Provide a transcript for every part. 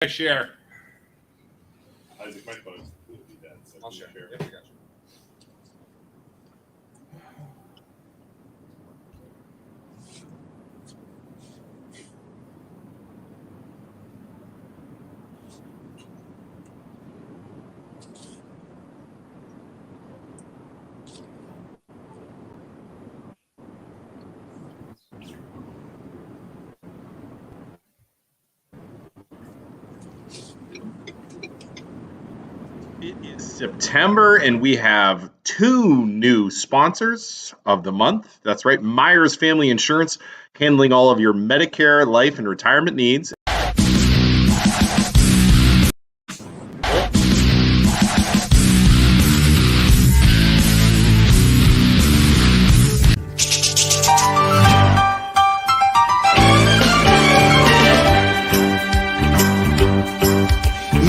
Share. Isaac, my phone's completely dead. So I'll share. share. Yep, I got you. It is September, and we have two new sponsors of the month. That's right, Myers Family Insurance, handling all of your Medicare, life, and retirement needs.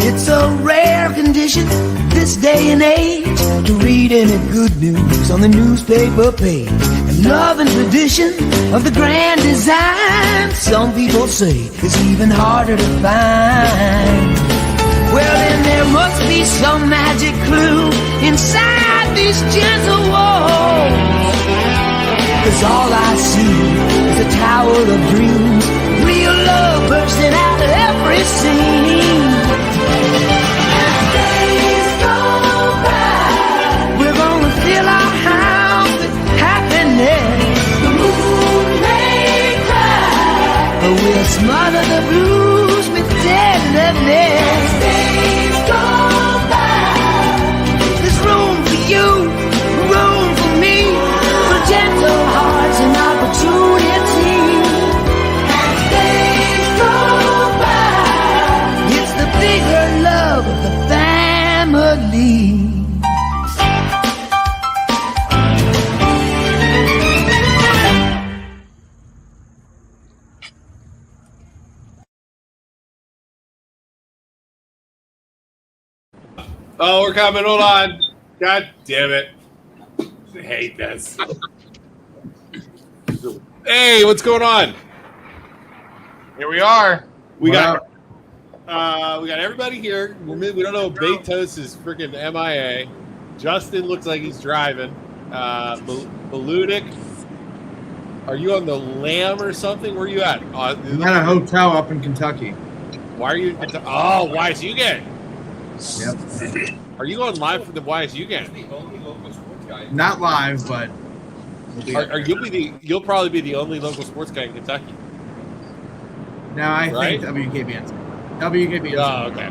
It's a rare condition this day and age to read any good news on the newspaper page. And love and tradition of the grand design, some people say, is even harder to find. Well, then there must be some magic clue inside these gentle walls. 'Cause all I see is a tower of dreams, real love bursting out of every scene. We're gonna fill our house with happiness. The moon may cry, but we'll smother the blues with tenderness. Days go by. There's room for you, room for me, for gentle hearts and opportunity. As days go by, it's the bigger love of the family. Oh, we're coming. Hold on. God damn it. I hate this. Hey, what's going on? Here we are. We got everybody here. We don't know if Betos is freaking MIA. Justin looks like he's driving. Beludic, are you on the Lamb or something? Where are you at? I'm at a hotel up in Kentucky. Why are you? Oh, YSU game. Yep. Are you going live for the YSU game? Not live, but You'll probably be the only local sports guy in Kentucky. no, I Right? think WKBN. WKBN. Oh, okay.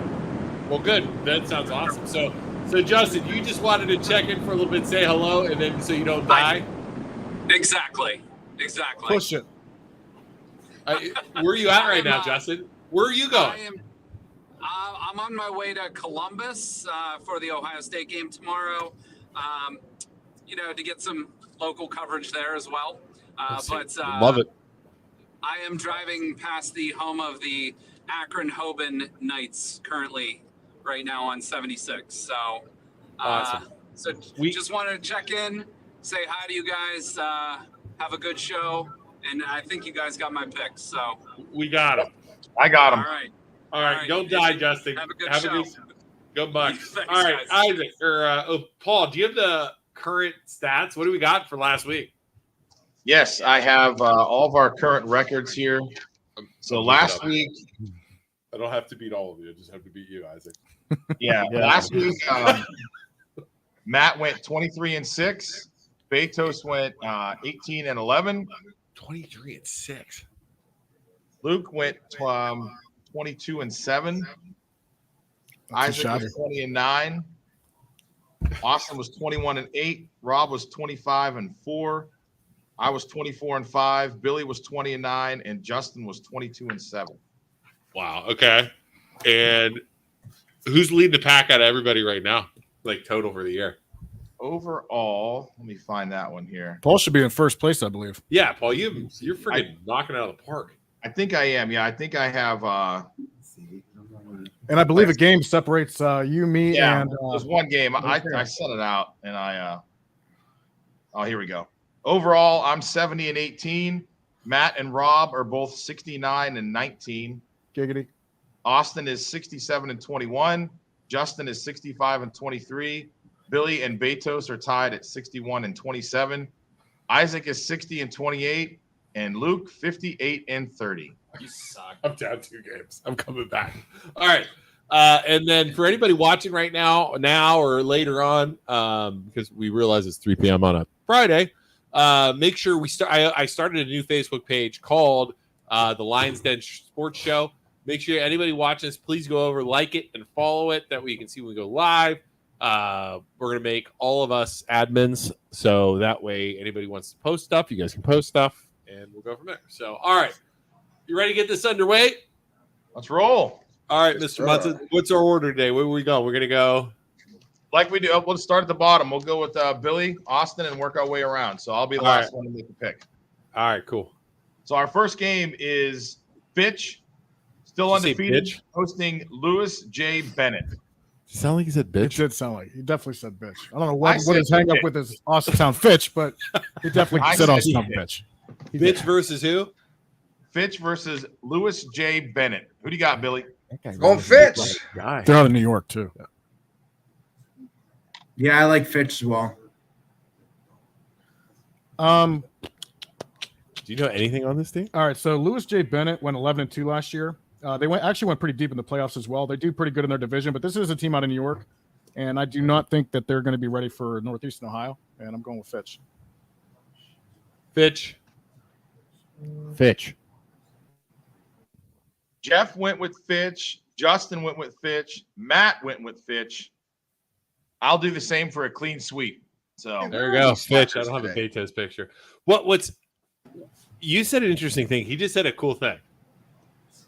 Well, good. That sounds awesome. So Justin, you just wanted to check in for a little bit, say hello, and then so you don't die. Exactly. Push it. Where are you at right now, Justin? Where are you going? I'm on my way to Columbus for the Ohio State game tomorrow. To get some local coverage there as well. Love it. I am driving past the home of the Akron-Hoban Knights currently right now on 76. So, Awesome. We just wanted to check in, say hi to you guys, have a good show, and I think you guys got my picks. So We got him. I got him. All right. Don't die, Justin. Have a good show. Go Bucks. Thanks, All right, guys. Isaac Paul. Do you have the current stats? What do we got for last week? Yes, I have all of our current records here. So last week, I don't have to beat all of you. I just have to beat you, Isaac. last week, Matt went 23-6. Betos went 18-11. 23-6. Luke went 22-7. Isaac was 20-9. Austin was 21-8. Rob was 25-4. I was 24-5. Billy was 20-9, and Justin was 22-7. Wow. Okay. And who's leading the pack out of everybody right now? Like total for the year? Overall, let me find that one here. Paul should be in first place, I believe. Yeah, Paul, you're freaking knocking it out of the park. I think I am. Yeah, I think I have. And I believe a game separates you, me, and there's one game. I set it out, and oh, here we go. Overall, I'm 70-18. Matt and Rob are both 69-19. Giggity. Austin is 67-21. Justin is 65-23. Billy and Betos are tied at 61-27. Isaac is 60-28, and Luke 58-30. You suck. I'm down 2 games. I'm coming back. All right. And then for anybody watching right now or later on, because we realize it's 3 p.m. on a Friday, make sure we start. I started a new Facebook page called the Lions Den Sports Show. Make sure anybody watching this, please go over, like it, and follow it. That way you can see when we go live. We're going to make all of us admins, so that way anybody wants to post stuff, you guys can post stuff, and we'll go from there. So, all right. You ready to get this underway? Let's roll. All right, Mr. Munson, what's our order today? Where are we going? We're going to go. Like we do, we'll start at the bottom. We'll go with Billy, Austin, and work our way around. So I'll be the last one to make the pick. All right, cool. So our first game is Fitch, still undefeated, hosting Lewis J. Bennett. Sound like he said bitch? It did sound like he definitely said bitch. I don't know what his hang up with his awesome sound Fitch, but he definitely said awesome sound bitch. Bitch versus who? Fitch versus Lewis J. Bennett. Who do you got, Billy? Going Fitch. They're out of New York too. Yeah, I like Fitch as well. Do you know anything on this team? All right, so Lewis J. Bennett went 11-2 last year. They went pretty deep in the playoffs as well. They do pretty good in their division, but this is a team out of New York, and I do not think that they're going to be ready for Northeastern Ohio, and I'm going with Fitch. Fitch. Jeff went with Fitch. Justin went with Fitch. Matt went with Fitch. I'll do the same for a clean sweep. So there you go, Fitch. I don't have a Betos picture. What's you said an interesting thing. He just said a cool thing.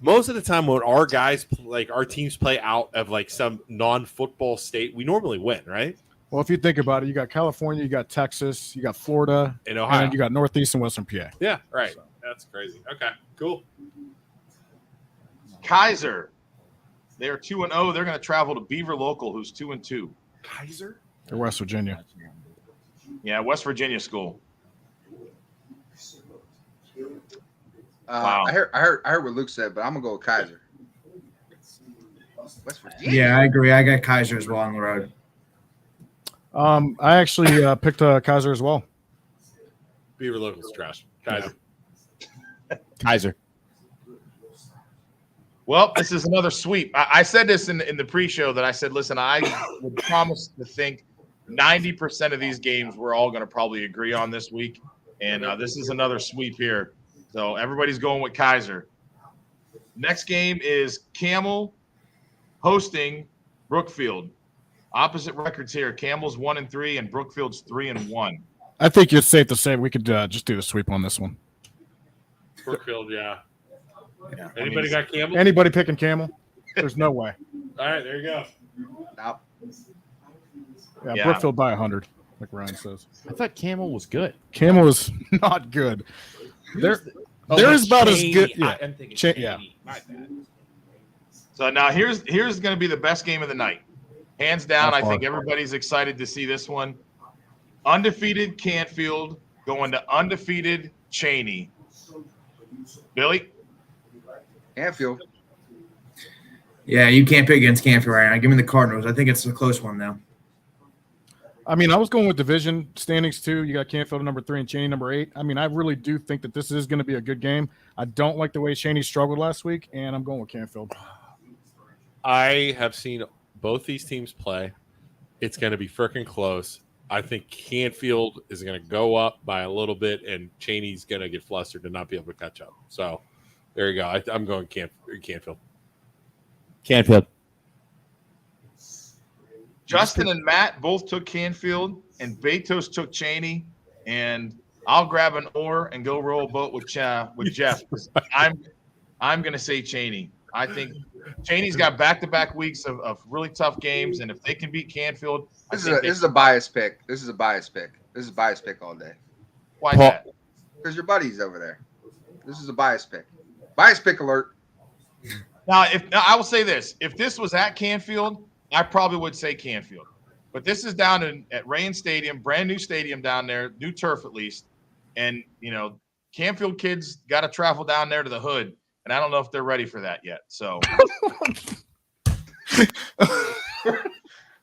Most of the time when our guys, like our teams play out of like some non-football state, we normally win, right? Well, if you think about it, you got California, you got Texas, you got Florida, and Ohio. And you got Northeast and Western PA. Yeah, right. So. That's crazy. Okay, cool. Kaiser, they are 2-0. They're going to travel to Beaver Local, who's 2-2. Kaiser? They're West Virginia. Yeah, West Virginia school. Wow. I heard what Luke said, but I'm gonna go with Kaiser. West Virginia. Yeah, I agree. I got Kaiser as well on the road. I actually picked Kaiser as well. Beaver Local's trash. Kaiser. Yeah. Kaiser. Well, this is another sweep. I said this in the pre-show that I said, listen, I would promise to think 90% of these games we're all going to probably agree on this week, and this is another sweep here. So everybody's going with Kaiser. Next game is Camel hosting Brookfield. Opposite records here. Camel's 1-3 and Brookfield's 3-1. I think it's safe to say we could just do the sweep on this one. Brookfield, yeah. Anybody got Camel? Anybody picking Camel? There's no way. All right, there you go. Nope. Yeah, Brookfield by 100, like Ryan says. I thought Camel was good. Camel is not good. They're about as good. Yeah. I'm thinking yeah. My bad. So now here's going to be the best game of the night. Hands down, I think everybody's excited to see this one. Undefeated Canfield going to undefeated Cheney. Billy? Canfield. Yeah, you can't pick against Canfield right now. Give me the Cardinals. I think it's a close one now. I mean, I was going with division standings too. You got Canfield number 3 and Cheney number 8. I mean, I really do think that this is going to be a good game. I don't like the way Cheney struggled last week, and I'm going with Canfield. I have seen both these teams play. It's going to be freaking close. I think Canfield is going to go up by a little bit, and Cheney's going to get flustered and not be able to catch up. So there you go. I'm going Canfield. Canfield. Justin and Matt both took Canfield, and Betos took Cheney, and I'll grab an oar and go row a boat with Jeff. I'm going to say Cheney. I think Cheney's got back-to-back weeks of really tough games, and if they can beat Canfield, this is a biased pick. This is a biased pick. This is a biased pick all day. Why that? Because your buddy's over there. This is a biased pick. Biased pick alert. Now, I will say this: if this was at Canfield, I probably would say Canfield. But this is down at Rayen Stadium, brand new stadium down there, new turf at least. And, Canfield kids got to travel down there to the hood. and I don't know if they're ready for that yet. So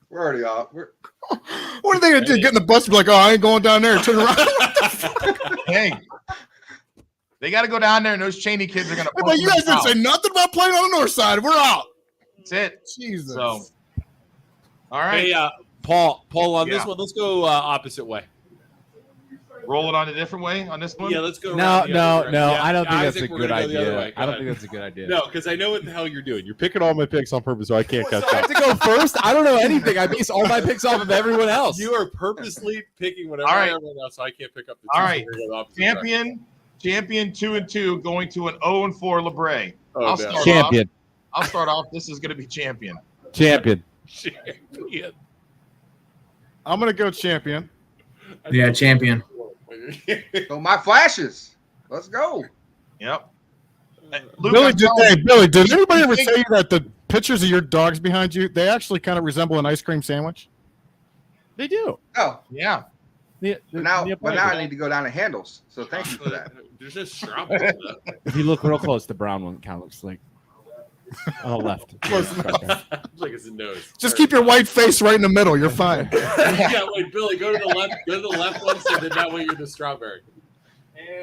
We're already off. What are they gonna do? Get in the bus and be like, "Oh, I ain't going down there." Turn around. hey, they got to go down there, and those Cheney kids are gonna. But you guys didn't say nothing about playing on the north side. We're out. That's it. Jesus. So, all right. Hey, Paul, on this one, let's go opposite way. Roll it on a different way on this one. Yeah, let's go. No. Yeah, I don't think Isaac, that's a we're good gonna go the other idea. way. Go I don't ahead. think that's a good idea. No, because I know what the hell you're doing. You're picking all my picks on purpose, so I can't catch I have up. to go first. I don't know anything. I base all my picks off of everyone else. You are purposely picking whatever All right. everyone else, so I can't pick up the. All two, right. so we're gonna go the opposite Champion 2-2 going to an 0-4 LeBray. Oh, I'll no. start Champion. off. I'll start off. This is going to be champion. Champion. Champion. I'm gonna go champion. Yeah, champion. So my flashes. Let's go. Yep. Luke, Billy, I'm telling you, Billy, did anybody ever tell you that the pictures of your dogs behind you, they actually kind of resemble an ice cream sandwich? They do. Oh, yeah. but now I need to go down to handles. So thank you for that. There's just strawberries. If you look real close, the brown one kind of looks like on the left. Close enough. Like it's a nose. Just keep your white face right in the middle. You're fine. Yeah, wait, Billy, go to the left. Go to the left one, so that way you're the strawberry.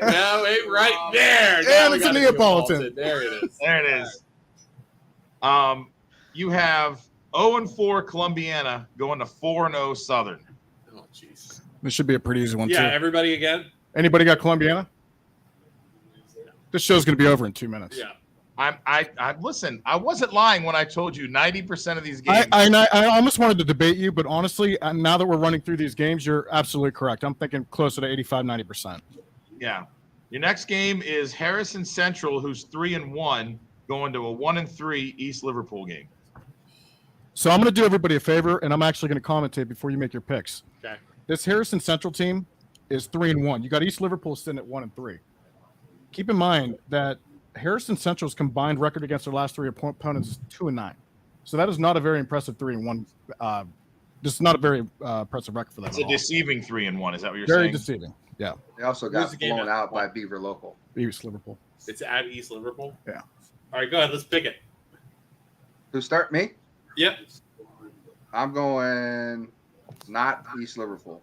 No, wait, right there. And it's a Neapolitan. There it is. There it is. You have 0-4 Columbiana going to 4-0 Southern. Oh, jeez. This should be a pretty easy one, Yeah, too. everybody again. Anybody got Columbiana? This show's going to be over in 2 minutes. Yeah. I listen. I wasn't lying when I told you 90% of these games. I almost wanted to debate you, but honestly, now that we're running through these games, you're absolutely correct. I'm thinking closer to 85, 90%. Yeah. Your next game is Harrison Central, who's 3-1, going to a 1-3 East Liverpool game. So I'm going to do everybody a favor, and I'm actually going to commentate before you make your picks. Okay. This Harrison Central team is 3-1. You got East Liverpool sitting at 1-3. Keep in mind that Harrison Central's combined record against their last three opponents is 2-9. So that is not a very impressive 3-1. This is not a very impressive record for them. It's a deceiving 3-1. Is that what you're very saying? deceiving. Yeah. They also Where's got the game blown at? out by Beaver Local. East Liverpool. It's at East Liverpool. Yeah. All right, go ahead. Let's pick it. Who start me? Yep. I'm going not East Liverpool.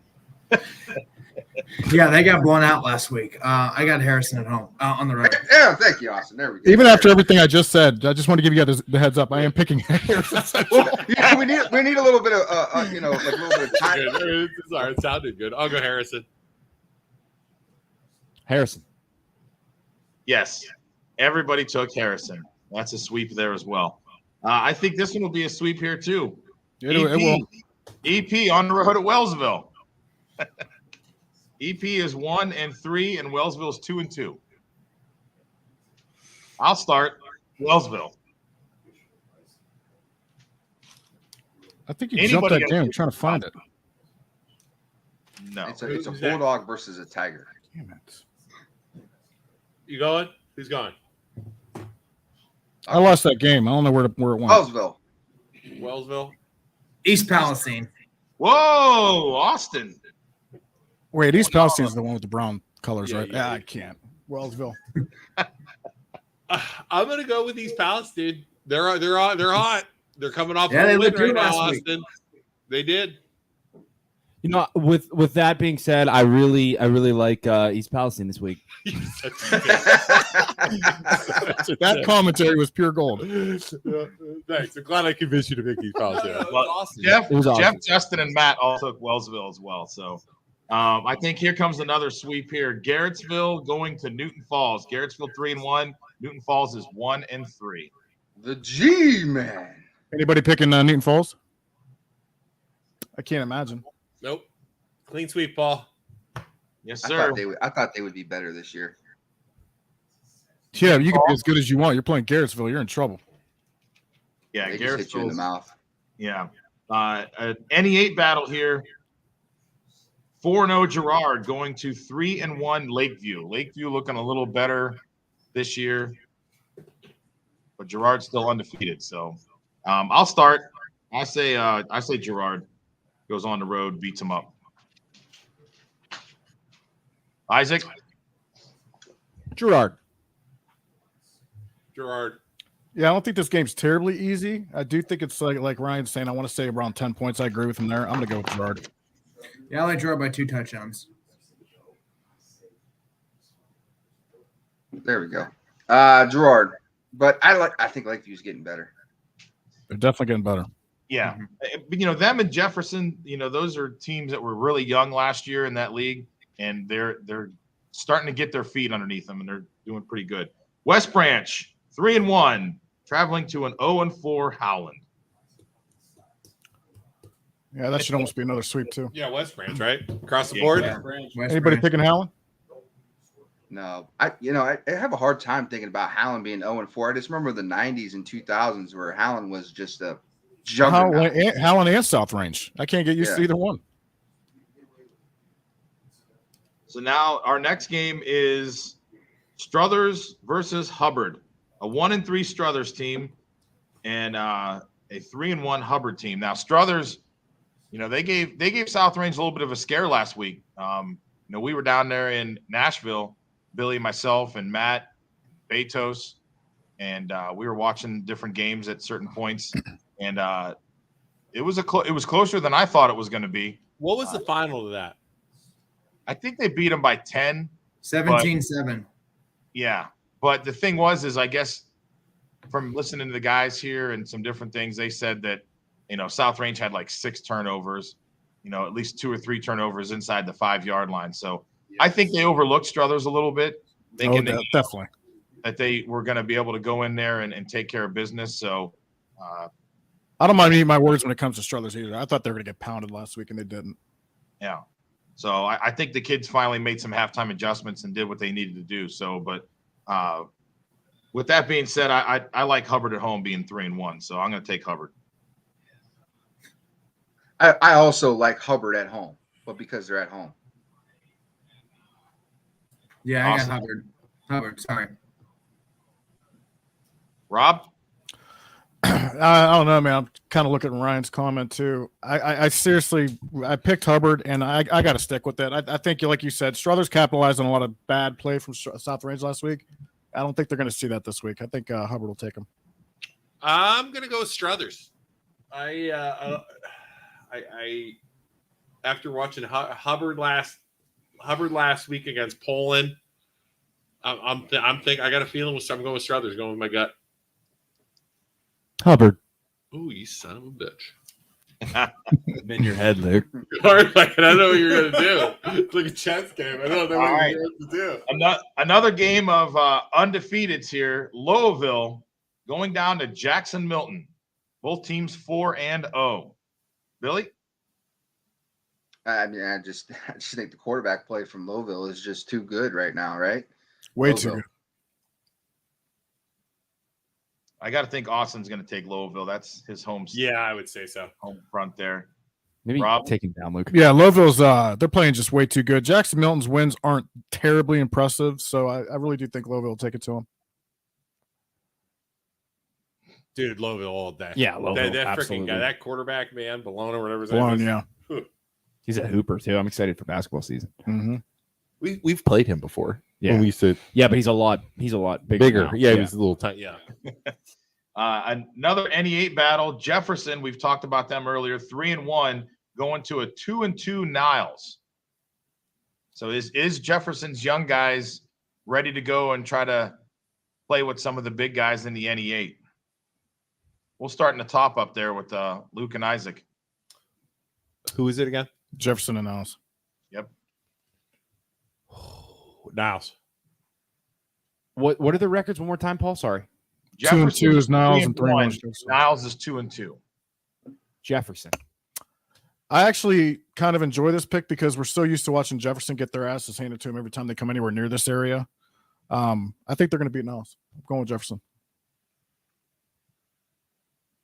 Yeah, they got blown out last week. I got Harrison at home on the road. Yeah, thank you, Austin. There we go. Even after everything I just said, I just want to give you guys the heads up. I am picking Harrison Central. Yeah, we need a little bit of like a little bit of time. Good. Sorry, it sounded good. I'll go Harrison. Harrison. Yes. Everybody took Harrison. That's a sweep there as well. I think this one will be a sweep here too. It will. EP on the road at Wellsville. EP is 1-3 and Wellsville is 2-2. I'll start Wellsville. I think you jumped that game. I'm trying to find it. No. It's a bulldog versus a tiger. Damn it. You going? Who's going? I lost that game. I don't know where it went. Wellsville. Wellsville. East Palestine. Whoa, Austin. Wait, East Palestine is the one with the brown colors, Yeah, right? yeah. I can't. Wellsville. I'm gonna go with East Palestine. They're hot. They're coming off Yeah, a they win looked right good now, last week. Austin. They did. You know, with that being said, I really like East Palestine this week. That commentary was pure gold. Thanks. I'm glad I convinced you to pick East Palestine. Well, It was awesome. Jeff, Justin, and Matt all took Wellsville as well. So I think here comes another sweep here. Garrettsville going to Newton Falls. Garrettsville 3-1. Newton Falls is 1-3. The G-Man. Anybody picking Newton Falls? I can't imagine. Nope. Clean sweep, Paul. Yes, I sir. thought they would be better this year. Yeah, you can be as good as you want. You're playing Garrettsville. You're in trouble. Yeah, They just hit you in the Garrettsville. mouth. Yeah. An NE8 battle here. 4-0 Girard going to 3-1 Lakeview. Lakeview looking a little better this year, but Girard's still undefeated. So I'll start. I say Girard goes on the road, beats him up. Isaac. Gerard. Gerard. Yeah, I don't think this game's terribly easy. I do think it's like Ryan's saying. I want to say around 10 points. I agree with him there. I'm going to go with Gerard. Yeah, I like Gerard by 2 touchdowns. There we go. Gerard. But I think Lakeview's getting better. They're definitely getting better. Yeah. But, them and Jefferson, those are teams that were really young last year in that league, and they're starting to get their feet underneath them, and they're doing pretty good. West Branch, 3-1, traveling to an 0-4 Howland. Yeah, that should almost be another sweep too. Yeah, West Branch, right? Across the board. Yeah. Anybody picking Howland? No, I have a hard time thinking about Howland being 0-4. I just remember the 90s and 2000s where Howland was just a juggernaut. Howland and South Range. I can't get used to either one. So now our next game is Struthers versus Hubbard, a 1-3 Struthers team and a 3-1 Hubbard team. Now Struthers, they gave South Range a little bit of a scare last week. We were down there in Nashville, Billy, myself, and Matt, Betos, and we were watching different games at certain points, and it was closer than I thought it was going to be. What was the final of that? I think they beat them by 10. 17-7. Yeah. But the thing was I guess from listening to the guys here and some different things, they said that, South Range had like 6 turnovers, at least 2 or 3 turnovers inside the 5-yard line. So I think they overlooked Struthers a little bit, thinking definitely that they were going to be able to go in there and take care of business. So I don't mind eating my words when it comes to Struthers either. I thought they were going to get pounded last week, and they didn't. Yeah. So I think the kids finally made some halftime adjustments and did what they needed to do. So, but with that being said, I like Hubbard at home being 3-1. So I'm going to take Hubbard. I also like Hubbard at home, but because they're at home. Yeah, Awesome. I got Hubbard, sorry. Rob? I don't know, man. I'm kind of looking at Ryan's comment too. I seriously, I picked Hubbard, and I got to stick with it. I think, like you said, Struthers capitalized on a lot of bad play from South Range last week. I don't think they're going to see that this week. I think Hubbard will take them. I'm going to go with Struthers. I after watching Hubbard last week against Poland, I got a feeling I'm going with Struthers, going with my gut. Hubbard. Ooh, you son of a bitch. In your head, Luke. I don't know what you're going to do. It's like a chess game. I don't know what you're going to do. Another game of undefeateds here. Lowville going down to Jackson Milton. Both teams 4-0. Billy? I mean, I just think the quarterback play from Lowville is just too good right now, right? Way too good. I got to think Austin's going to take Lowville. That's his home. Yeah, I would say so. Home front there. Maybe Rob? take him down, Luke. Yeah, Lowville's they're playing just way too good. Jackson Milton's wins aren't terribly impressive, so I really do think Lowville will take it to him. Dude, Lowville all day. Yeah, Lowville, that freaking absolutely. guy, that quarterback, man, Bologna, whatever his Bologna, name is. yeah. He's a hooper too. I'm excited for basketball season. Mm-hmm. We've played him before. Yeah. When we used to Yeah, but he's a lot bigger. bigger. Yeah, he was a little tiny. Yeah. Another NE8 battle. Jefferson, we've talked about them earlier. 3-1, going to a 2-2 Niles. So is Jefferson's young guys ready to go and try to play with some of the big guys in the NE8? We'll start in the top up there with Luke and Isaac. Who is it again? Jefferson and Niles. Yep. Niles. What are the records one more time, Paul? Sorry. 2-2 is Niles and 3-1 is 3-1. Jefferson. Niles is 2-2. Jefferson. I actually kind of enjoy this pick because we're so used to watching Jefferson get their asses handed to them every time they come anywhere near this area. I think they're going to beat Niles. I'm going with Jefferson.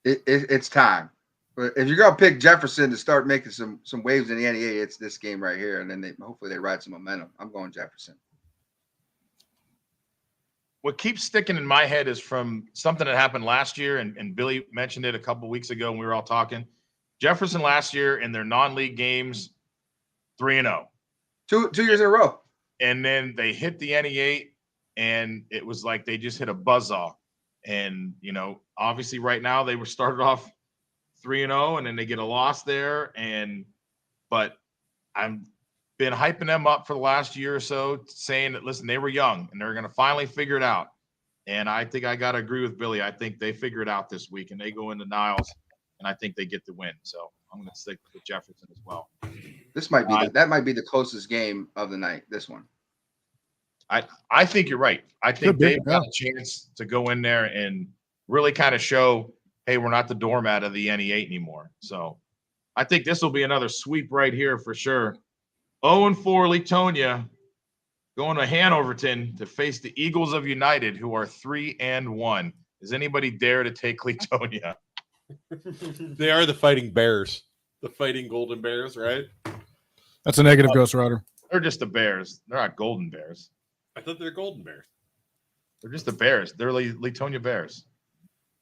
It's time. But if you're going to pick Jefferson to start making some waves in the NEA, it's this game right here. And then hopefully they ride some momentum. I'm going Jefferson. What keeps sticking in my head is from something that happened last year, and Billy mentioned it a couple of weeks ago when we were all talking. Jefferson last year in their non-league games, 3-0. 2 years in a row. And then they hit the NE8, and it was like they just hit a buzzsaw. And, obviously right now they were started off 3-0 and then they get a loss there. But I'm been hyping them up for the last year or so, saying that, listen, they were young and they're going to finally figure it out. And I think I got to agree with Billy. I think they figure it out this week and they go into Niles and I think they get the win. So I'm going to stick with Jefferson as well. This might be that might be the closest game of the night. This one. I think you're right. I think they've got a chance to go in there and really kind of show, hey, we're not the doormat of the NE8 anymore. So I think this will be another sweep right here for sure. 0-4 Letonia going to Hanoverton to face the Eagles of United, who are 3-1. Does anybody dare to take Letonia? They are the Fighting Bears, the Fighting Golden Bears, right? That's a negative, Ghost Rider. They're just the Bears. They're not Golden Bears. I thought they're Golden Bears. They're just the Bears. They're Letonia Bears.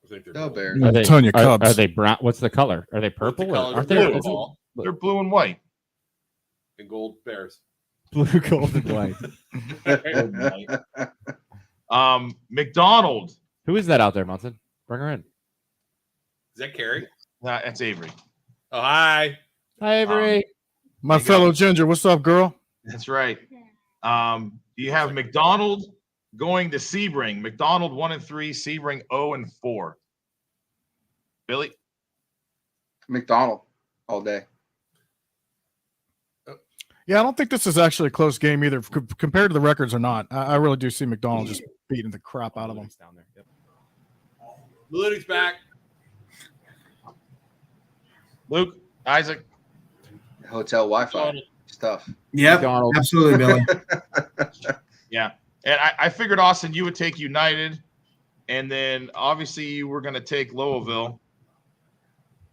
I think they're No Golden. Bears. Letonia Cubs. Are they brown? What's the color? Are they purple? Color? Aren't They're they blue. They're blue and white. And gold bears. blue, gold, and white? McDonald. Who is that out there, Munson? Bring her in. Is that Carrie? That's Avery. Oh, hi. Hi, Avery. My fellow Ginger, what's up, girl? That's right. You have McDonald going to Sebring. McDonald 1-3, Sebring 0-4. Billy? McDonald all day. Yeah, I don't think this is actually a close game either, compared to the records or not. I really do see McDonald just beating the crap out of them. Down there. Yep. Ludic's back. Luke? Isaac? Hotel Wi-Fi stuff. Yep, McDonald. absolutely, Billy. Yeah. And I figured, Austin, you would take United, and then obviously you were going to take Lowellville.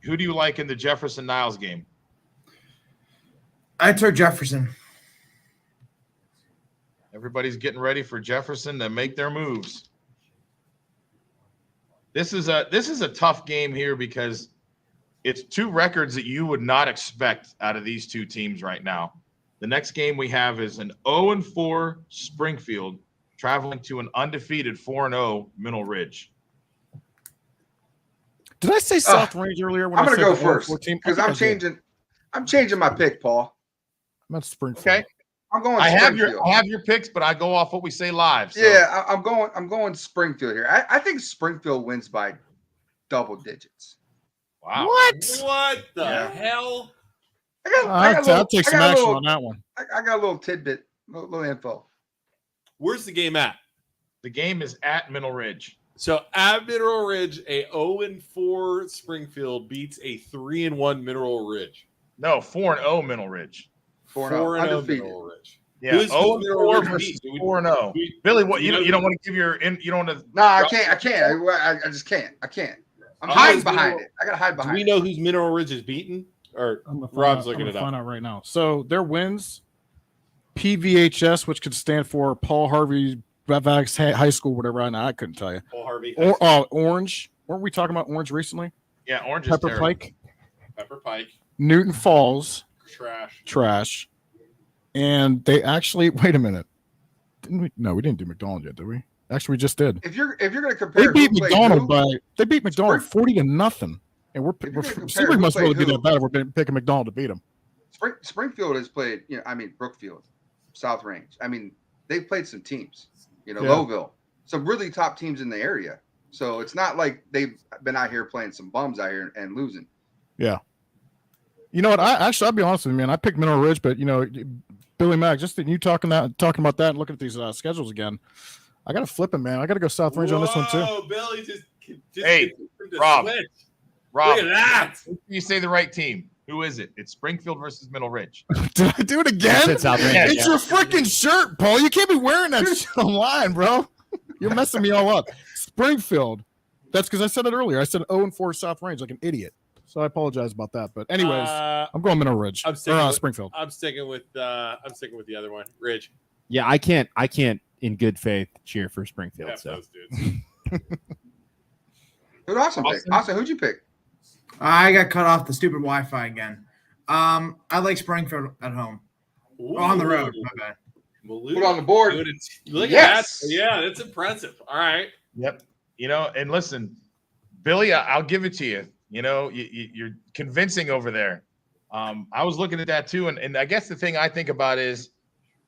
Who do you like in the Jefferson-Niles game? I took Jefferson. Everybody's getting ready for Jefferson to make their moves. This is a tough game here because it's two records that you would not expect out of these two teams right now. The next game we have is an 0-4 Springfield traveling to an undefeated 4-0 Middle Ridge. Did I say South Range earlier? When I'm going to go the first 14? because I'm changing my pick, Paul. I'm at Springfield. Okay. I'm going. I have Springfield. your picks, but I go off what we say live. So. Yeah, I'm going Springfield here. I think Springfield wins by double digits. Wow. What the hell? I'll take some action on that one. I got a little tidbit, little info. Where's the game at? The game is at Middle Ridge. So at Mineral Ridge, a 0-4 Springfield beats a 3-1 Mineral Ridge. No, 4-0 Middle Ridge. 4-0 undefeated. Mineral Ridge. Yeah, Who's 0-4 versus 4-0. Billy, what you don't want to give you don't want to. No, I can't. I just can't. I can't. I'm hiding behind it. I gotta hide behind. Do we know who's Mineral Ridge is beaten? Or Rob's looking it up. Find out right now. So their wins, PVHS, which could stand for Paul Harvey Vax High School, whatever. I couldn't tell you. Paul Harvey. Orange. Weren't we talking about Orange recently? Yeah, Orange is Pepper terrible. Pike. Pepper Pike. Newton Falls. Trash. And they actually wait a minute. Didn't we? No, we didn't do McDonald yet, did we? Actually, we just did. If you're gonna compare, They beat who played McDonald who, they beat McDonald 40-0. And we're If you're gonna compare Sebring who must really played be who. that bad if we're picking McDonald to beat them. Springfield has played. Brookfield, South Range. They've played some teams. Yeah. Lowville, some really top teams in the area. So it's not like they've been out here playing some bums out here and losing. Yeah. You know what? I'll be honest with you, man. I picked Mineral Ridge, but Billy Mack, just you talking about that and looking at these schedules again, I got to flip it, man. I got to go South Range on this one too. Oh, Billy just Hey, Rob. switch. Rob, Look at that. you say the right team. Who is it? It's Springfield versus Middle Ridge. Did I do it again? It's South Range, It's your freaking shirt, Paul. You can't be wearing that shit online, bro. You're messing me all up. Springfield. That's because I said it earlier. I said 0-4 South Range like an idiot. So I apologize about that. But anyways, I'm going Mineral Ridge. I'm sticking with Springfield. I'm sticking with the other one, Ridge. Yeah, I can't in good faith cheer for Springfield. F So those dudes. Who'd Austin pick? Austin, who'd you pick? I got cut off the stupid Wi-Fi again. I like Springfield at home. Ooh. On the road, my bad. Put on the board. Look Yes. at that. Yeah, that's impressive. All right. Yep. And listen, Billy, I'll give it to you. You're convincing over there. I was looking at that too, and I guess the thing I think about is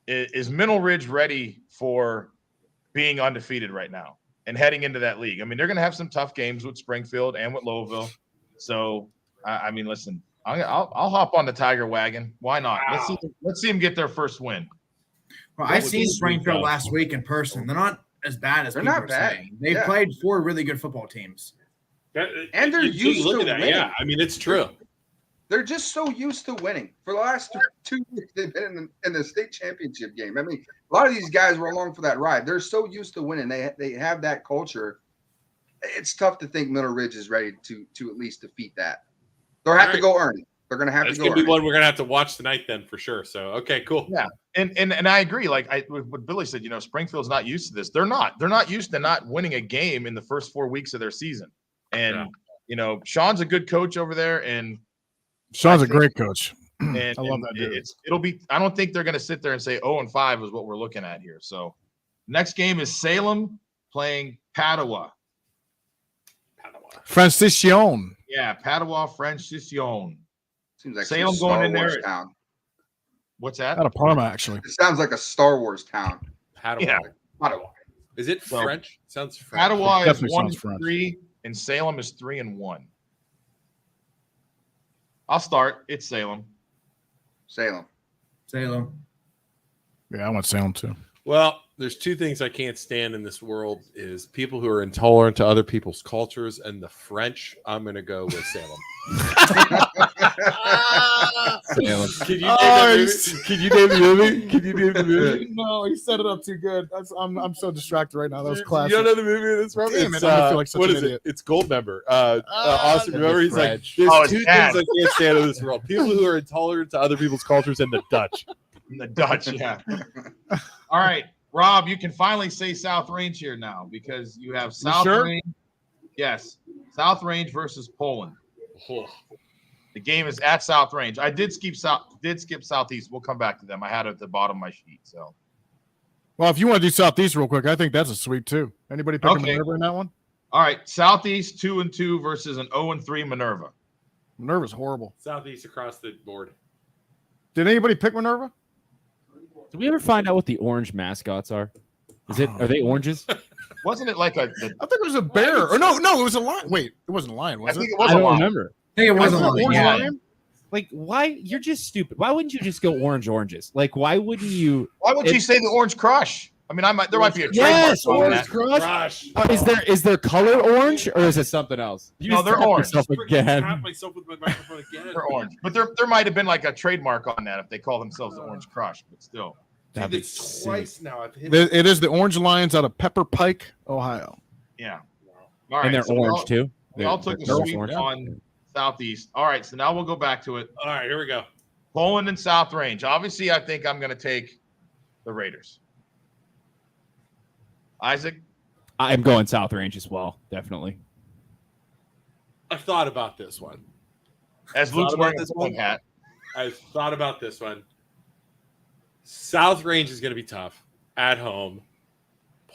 Mineral Ridge ready for being undefeated right now and heading into that league? I mean, they're going to have some tough games with Springfield and with Lowellville. So, I mean, listen, I'll hop on the Tiger wagon. Why not? Wow. Let's see them get their first win. Well, I seen Springfield last week in person. They're not as bad as people are saying. They played 4 really good football teams. And they're used to winning. Yeah, I mean, it's true. They're just so used to winning. For the last 2 years, they've been in the state championship game. I mean, a lot of these guys were along for that ride. They're so used to winning. They have that culture. It's tough to think Middle Ridge is ready to at least defeat that. They'll have to go earn it. They're going to have to go. It's going to be one we're going to have to watch tonight then for sure. So, okay, cool. Yeah, and I agree. Like what Billy said, Springfield's not used to this. They're not. They're not used to not winning a game in the first 4 weeks of their season. And Sean's a good coach over there, and Sean's a great coach. And I love that dude. It'll be. I don't think they're going to sit there and say 0-5 is what we're looking at here. So, next game is Salem playing Padua. Francision. Yeah, Padua Francision. Seems like Salem Star going in Wars there. Town. What's that? Out of Parma, actually. It sounds like a Star Wars town. Padua. Yeah. Padua. Is it So, French? Sounds French. Padua is Definitely sounds 1-3, and Salem is 3-1. I'll start. It's Salem. Salem. Yeah, I want Salem too. Well, there's 2 things I can't stand in this world is people who are intolerant to other people's cultures and the French. I'm going to go with Salem. Salem. Can you name the movie? Can you name the movie? No, he set it up too good. I'm so distracted right now. That was You classic. don't know the movie that's from? Damn It's, it, I feel like such what an is idiot. it? It's Goldmember. Austin, remember? He's like, French. there's Oh, it's 2 bad. things I can't stand in this world. People who are intolerant to other people's cultures and the Dutch. The Dutch, yeah. All right, Rob, you can finally say South Range here now because you have South sure? Range. Yes, South Range versus Poland. The game is at South Range. I did skip Southeast. We'll come back to them. I had it at the bottom of my sheet. So, Well, if you want to do Southeast real quick, I think that's a sweep too. Anybody picking Okay. Minerva in that one? all right, Southeast 2-2 versus an 0-3 Minerva. Minerva's horrible. Southeast across the board. Did anybody pick Minerva? Did we ever find out what the orange mascots are? Are they oranges? Wasn't it like a? I think it was a bear. Or no, it was a lion. Wait, it wasn't a lion, I was it? think it was I a don't lion. remember. I think it wasn't Was it long. orange Yeah. lion? Like, why? You're just stupid. Why wouldn't you just go oranges? Like, why wouldn't you? Why would you say the Orange Crush? I mean, there might be a trademark Yes, on orange that. crush. Is there color orange or is it something else? You No, just they're tapped orange. yourself again. myself with my microphone again. They're orange, but there might have been like a trademark on that if they call themselves the Orange Crush. But still, That'd be It's sick. twice now. I've hit It is the Orange Lions out of Pepper Pike, Ohio. yeah. All right, And they're so orange too. We all took a They're sweep orange. on Southeast. All right, so now we'll go back to it. All right, here we go. Poland and South Range. Obviously, I think I'm going to take the Raiders. Isaac? I'm going South Range as well, definitely. I've thought about this one. As Thought Luke's about wearing this this one? one hat. I've thought about this one. South Range is going to be tough at home.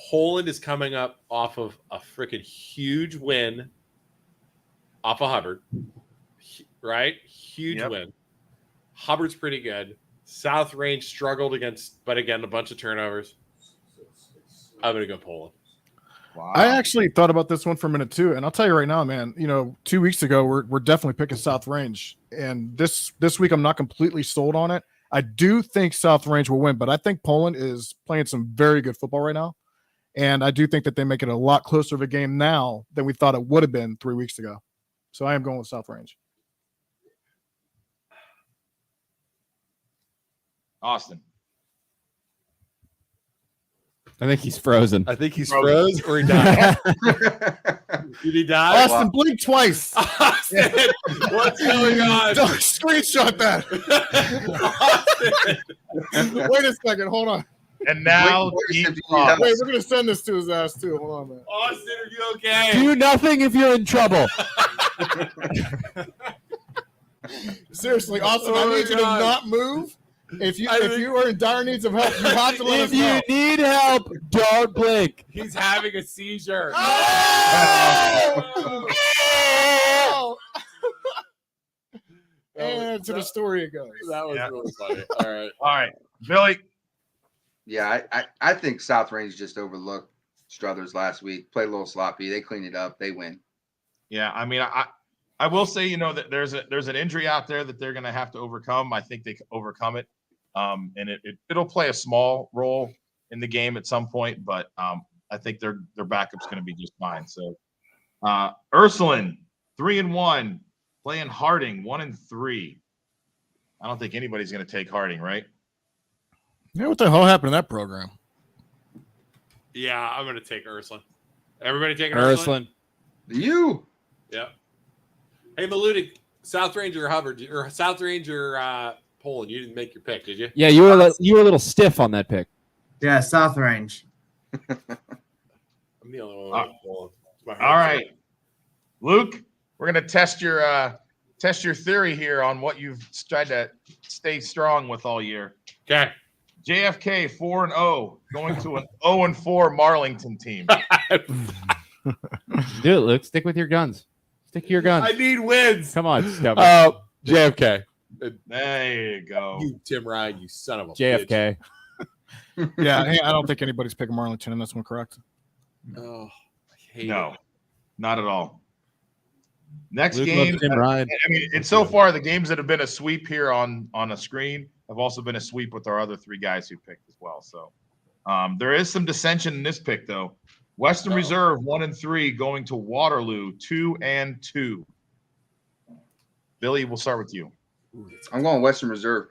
Poland is coming up off of a freaking huge win off of Hubbard, right? Huge Yep. win. Hubbard's pretty good. South Range struggled against, but again, a bunch of turnovers. I'm going to go Poland. Wow. I actually thought about this one for a minute too, and I'll tell you right now, man. 2 weeks ago, we're definitely picking South Range, and this week I'm not completely sold on it. I do think South Range will win, but I think Poland is playing some very good football right now, and I do think that they make it a lot closer of a game now than we thought it would have been 3 weeks ago. So I am going with South Range. Austin. I think he's frozen. I think he's froze or he died. Did he die? Austin, blink twice. Austin, what's going on? Don't screenshot that. Wait a second. Hold on. And now Wait, Team wait, Rob. Wait, we're going to send this to his ass too. Hold on, man. Austin, are you okay? Do nothing if you're in trouble. Seriously, Austin, Oh I my need you to God. not move. If you I think- are in dire needs of help, you have to let us If you know. need help, Don't blink. He's having a seizure. And to the story it goes. That was really funny. All right, Billy. Yeah, I think South Range just overlooked Struthers last week. Played a little sloppy. They cleaned it up. They win. Yeah, I mean, I will say, that there's an injury out there that they're going to have to overcome. I think they can overcome it, and it'll play a small role in the game at some point. But I think their backup's going to be just fine. So, Ursuline 3-1, playing Harding 1-3. I don't think anybody's going to take Harding, right? Yeah, what the hell happened to that program? Yeah, I'm going to take Ursuline. Everybody taking Ursuline? You. Yeah. Hey, Maludik, South Ranger Hubbard or South Ranger Poland. You didn't make your pick, did you? Yeah, you were a little stiff on that pick. Yeah, South Range. I'm the only one with Poland. All right, Luke, we're gonna test your theory here on what you've tried to stay strong with all year. Okay. JFK 4-0 going to an 0-4 Marlington team. Do it, Luke. Stick with your guns. Stick to your guns. I need wins. Come on, JFK. There you go. You Tim Ryan, you son of a JFK. Yeah, I don't think anybody's picking Marlington in this one, correct? Oh, I hate No, it. not at all. Next Luke game, loves Tim Ryan. I mean, and so far the games that have been a sweep here on a screen have also been a sweep with our other three guys who picked as well. So there is some dissension in this pick, though. Western Reserve 1-3 going to Waterloo 2-2. Billy, we'll start with you. I'm going Western Reserve,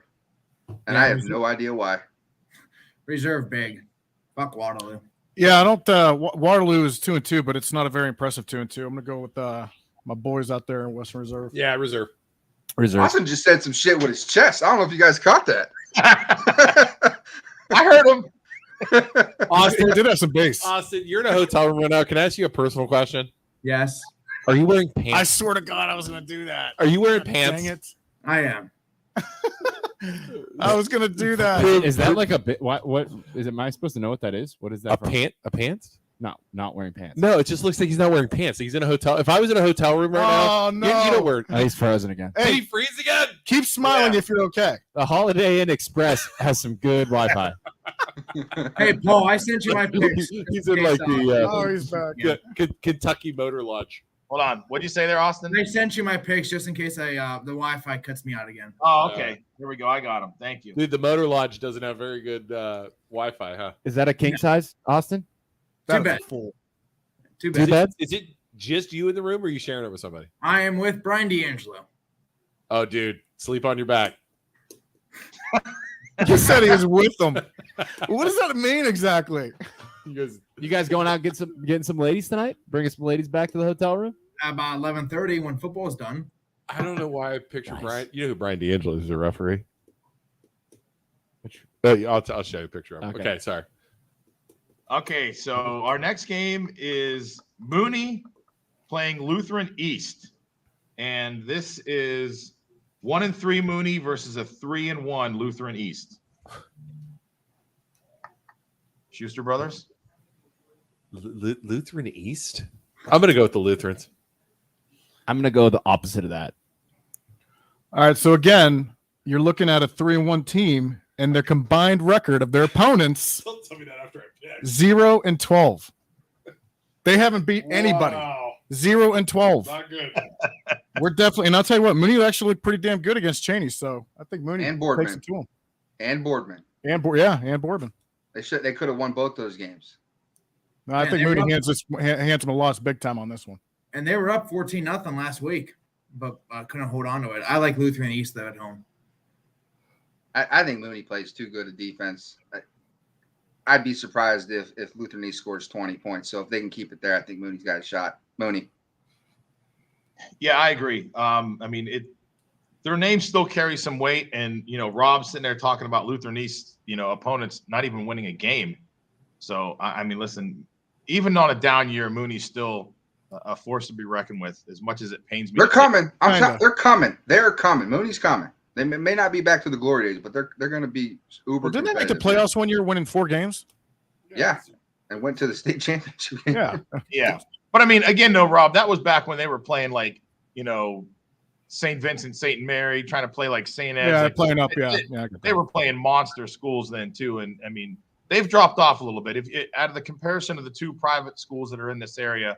and I have no idea why. Reserve big. Fuck Waterloo. Yeah, I don't. Waterloo is 2-2, but it's not a very impressive 2-2. I'm gonna go with my boys out there in Western Reserve. Yeah, Reserve. Austin just said some shit with his chest. I don't know if you guys caught that. I heard him. Austin did have some bass. Austin, you're in a hotel room right now. Can I ask you a personal question? Yes. Are you wearing pants? I swear to God, I was gonna do that. Are you wearing pants? Dang it! I am. I was gonna do that. Is that like a bit? What is it? Am I supposed to know what that is? What is that? A pants? No, not wearing pants. No, it just looks like he's not wearing pants. He's in a hotel. If I was in a hotel room right now, no. you know where. Oh, he's frozen again. Did he freeze again? Keep smiling if you're okay. The Holiday Inn Express has some good Wi-Fi. Hey, Paul, I sent you my pics. He's in like He's back. Kentucky Motor Lodge. Hold on. What'd you say there, Austin? I sent you my pics just in case the Wi-Fi cuts me out again. Oh, okay. Here we go. I got him. Thank you. Dude, the Motor Lodge doesn't have very good Wi-Fi, huh? Is that a king size, Austin? Too bad. Too bad. Two beds? Is it just you in the room, or are you sharing it with somebody? I am with Brian D'Angelo. Oh, dude, sleep on your back. You said he was with them. What does that mean exactly? You guys going out getting some ladies tonight? Bringing some ladies back to the hotel room? About 11:30 when football's done. I don't know why I picture Brian. You know who Brian D'Angelo is, a referee. I'll show you a picture of him. Okay, sorry. Okay, so our next game is Mooney playing Lutheran East. And this is 1-3 Mooney versus a 3-1 Lutheran East. Schuster Brothers? Lutheran East? I'm going to go with the Lutherans. I'm going to go the opposite of that. All right, so again, you're looking at a 3-1 team, and their combined record of their opponents Don't tell me that after I pick. 0-12. They haven't beat anybody. Wow. 0-12. Not good. We're definitely, and I'll tell you what, Mooney actually looked pretty damn good against Cheney. So I think Mooney And takes Boardman. it to him. And Boardman. And Boardman. They could have won both those games. No, I Yeah, think they Mooney were- hands him a loss big time on this one. And they were up 14-0 last week, but couldn't hold on to it. I like Lutheran East though at home. I think Mooney plays too good a defense. I'd be surprised if Lutheran East scores 20 points. So if they can keep it there, I think Mooney's got a shot. Mooney. Yeah, I agree. I mean, their name still carries some weight, and Rob's sitting there talking about Lutheran East, opponents not even winning a game. So I mean, listen, even on a down year, Mooney's still a force to be reckoned with. As much as it pains me, They're coming. They're coming. They're coming. Mooney's coming. They may not be back to the glory days, but they're going to be uber. Well, didn't they make the competitive. playoffs one year, winning 4 games? Yeah. and went to the state championship game. Yeah. Yeah. But I mean, again, though, Rob, that was back when they were playing like, St. Vincent, St. Mary, trying to play like St. Ed's. Yeah, like, playing up. Yeah. Yeah. They were playing monster schools then too. And I mean, they've dropped off a little bit. Out of the comparison of the two private schools that are in this area,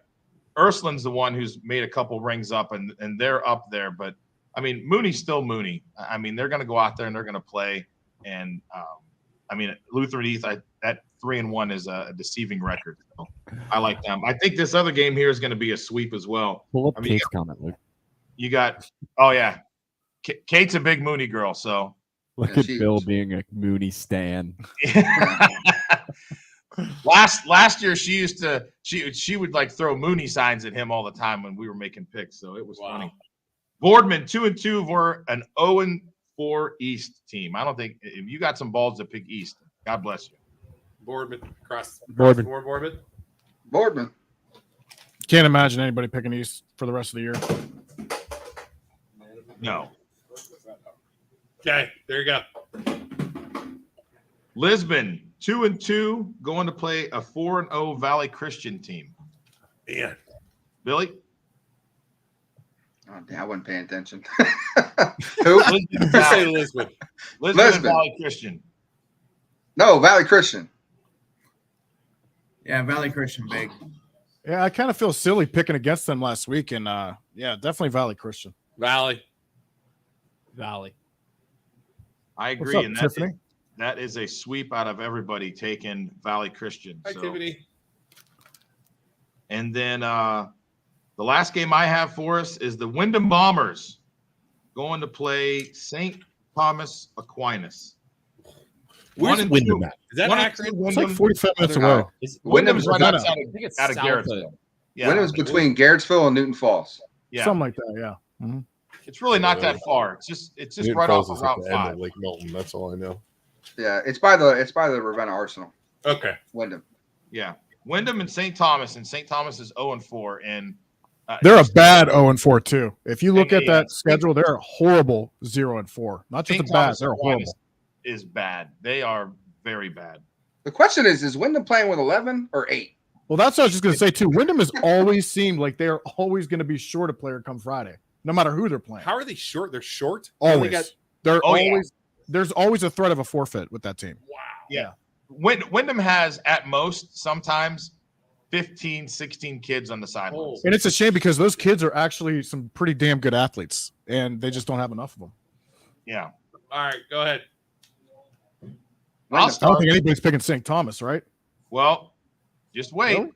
Ursuline's the one who's made a couple rings up and they're up there. But I mean, Mooney's still Mooney. I mean, they're going to go out there and they're going to play. And I mean, Lutheran East, that 3-1 is a deceiving record. So I like them. I think this other game here is going to be a sweep as well. Pull up I mean, Kate's comment, Luke. You got, oh yeah, Kate's a big Mooney girl. So Look at Bill being a Mooney stan. last year she would like throw Mooney signs at him all the time when we were making picks. So it was funny. Boardman 2-2 for an 0-4 East team. I don't think if you got some balls to pick East, God bless you. Boardman across Boardman. Boardman. Can't imagine anybody picking East for the rest of the year. No. Okay, there you go. Lisbon 2-2 going to play a 4-0 Valley Christian team. Man. Billy? Oh, damn, I wasn't paying attention. Who? Just say Lisbon. Lisbon and Valley Christian. No, Valley Christian. Yeah, Valley Christian big. Yeah, I kind of feel silly picking against them last week, and yeah, definitely Valley Christian. Valley. I agree, What's up, and Tiffany? that is a sweep out of everybody taking Valley Christian. So. Activity. And then the last game I have for us is the Wyndham Bombers going to play St. Thomas Aquinas. Where's Wyndham at? Is that accurate? It's like 45 minutes away. Wyndham's right Wyndham. outside of Garrettsville. Yeah. Wyndham's between Garrettsville and Newton Falls. Yeah. Something like that, yeah. Mm-hmm. It's really not that far. It's just Newton right Falls off of is at Route the end 5. of Lake Milton. That's all I know. Yeah, it's by the Ravenna Arsenal. Okay. Wyndham. Yeah. Wyndham and St. Thomas, and St. Thomas is 0-4. And They're a bad 0-4 too. If you look at yeah. that schedule, they're a horrible 0-4. Not just St. a bad, Thomas they're Aquinas horrible. is bad. They are very bad. The question is Wyndham playing with 11 or 8? Well, that's what I was just going to say too. Wyndham has always seemed like they're always going to be short a player come Friday, no matter who they're playing. How are they short? They're short? Always. They're Oh, yeah. always. There's always a threat of a forfeit with that team. Wow. Yeah. Wyndham has at most sometimes 15, 16 kids on the sidelines. And it's a shame because those kids are actually some pretty damn good athletes, and they just don't have enough of them. Yeah. All right, go ahead. I'll I don't start. think anybody's picking St. Thomas, right? Well, just wait. No?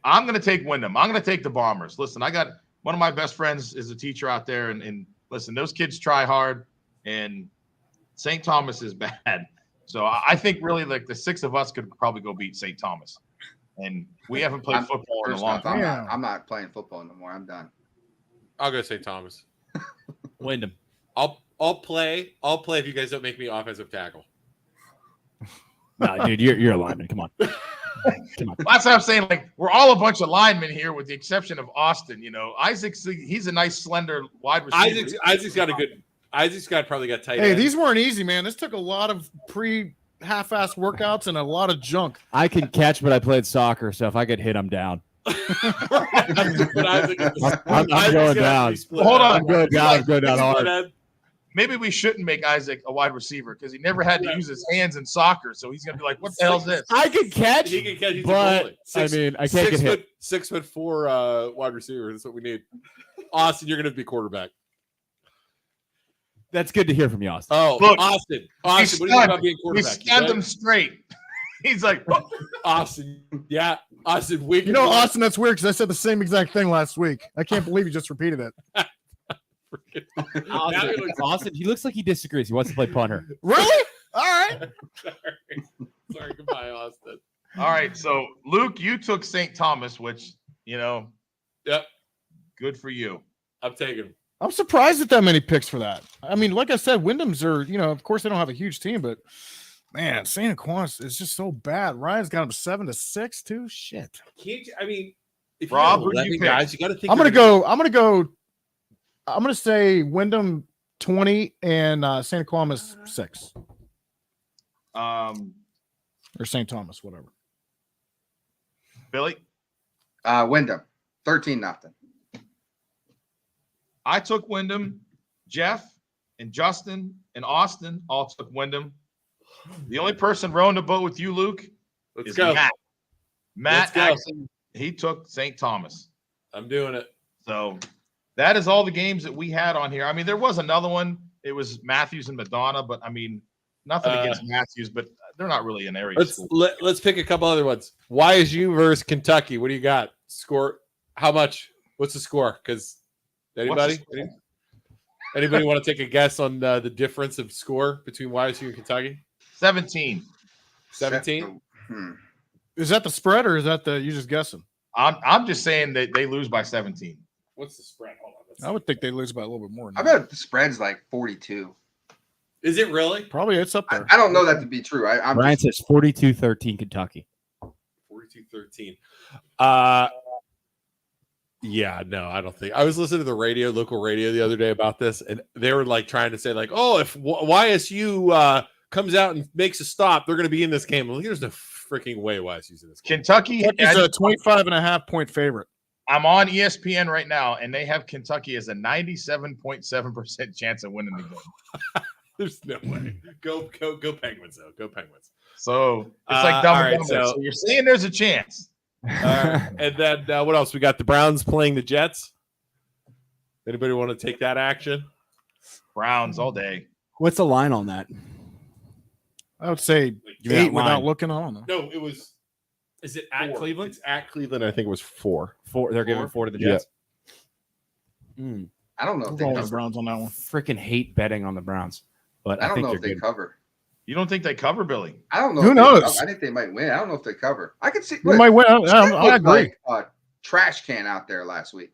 I'm going to take Wyndham. I'm going to take the Bombers. Listen, I got one of my best friends is a teacher out there, and listen, those kids try hard, and St. Thomas is bad. So I think really like the six of us could probably go beat St. Thomas. And we haven't played football in a First long off, time. I'm not playing football no more. I'm done. I'll go St. Thomas. Wyndham. I'll play if you guys don't make me offensive tackle. No, dude, you're a lineman. Come on. Come on. That's what I'm saying. Like, we're all a bunch of linemen here with the exception of Austin. You know, he's a nice, slender wide receiver. Isaac's probably got tight Hey, end. these weren't easy, man. This took a lot of half-ass workouts and a lot of junk. I can catch, but I played soccer, so if I get hit, I'm down. I'm going down. Hold on. I'm going down. I'm going down hard. Maybe we shouldn't make Isaac a wide receiver because he never had to use his hands in soccer. So he's gonna be like, "What the hell's this?" I can catch, He can catch. He's but a goalie. I mean, I can't get hit. 6'4" wide receiver. That's what we need. Austin, you're going to be quarterback. That's good to hear from you, Austin. Oh, Look, Austin, what do you think about being We quarterback? stunned him straight. He's like, "Oh." Austin, yeah, Austin. We You know, Austin, that's weird because I said the same exact thing last week. I can't believe you just repeated it. Austin, he looks like he disagrees. He wants to play punter. Really? All right. Sorry, goodbye, Austin. All right, so Luke, you took St. Thomas, which Yep, good for you. I'm taking him. I'm surprised at that many picks for that. I mean, like I said, Wyndham's are, of course they don't have a huge team, but man, St. Aquinas is just so bad. Ryan's got him 7-6 too. Shit. Can't you, I mean, if Rob, you who do have you 11 pick? guys, you got to think. I'm gonna say Wyndham 20 and St. Aquinas 6 Um, or St. Thomas, whatever. Billy? Wyndham, 13-0. I took Wyndham. Jeff and Justin and Austin all took Wyndham. The only person rowing the boat with you, Luke, is go. Matt. Matt Let's go. actually, he took St. Thomas. I'm doing it. So that is all the games that we had on here. I mean, there was another one. It was Matthews and Madonna, but I mean, nothing against Matthews, but they're not really an area school. Let's pick a couple other ones. YSU versus Kentucky. What do you got? Score? How much? What's the score? Because anybody want to take a guess on the difference of score between YSU and Kentucky? 17. 17? Is that the spread or is that you just guessing? I'm just saying that they lose by 17. What's the spread? Hold on. I would think they lose by a little bit more. I bet the spread's like 42. Is it really? Probably it's up there. I don't know that to be true. I'm Brian says 42-13 Kentucky. 42-13. Yeah, no, I don't think. I was listening to the local radio the other day about this, and they were like trying to say like, oh, if YSU comes out and makes a stop, they're going to be in this game. Well, there's no freaking way YSU's in this game. Kentucky is a 25.5-point favorite. I'm on ESPN right now, and they have Kentucky as a 97.7% chance of winning the game. There's no way. Go Penguins, though. Go Penguins. So it's like dumb. Right, so you're saying there's a chance. And then what else? We got the Browns playing the Jets. Anybody want to take that action? Browns all day. What's the line on that? I would say 8 without looking on. No, it was. Is it at Cleveland? It's at Cleveland. I think it was 4. 4. They're giving 4 to the Jets. I don't know if they the cover. Browns on that one. Freaking hate betting on the Browns, but I don't think know if they're they good. cover. You don't think they cover, Billy? I don't know. Who knows? I think they might win. I don't know if they cover. I could see. They might win. I agree. Like a trash can out there last week.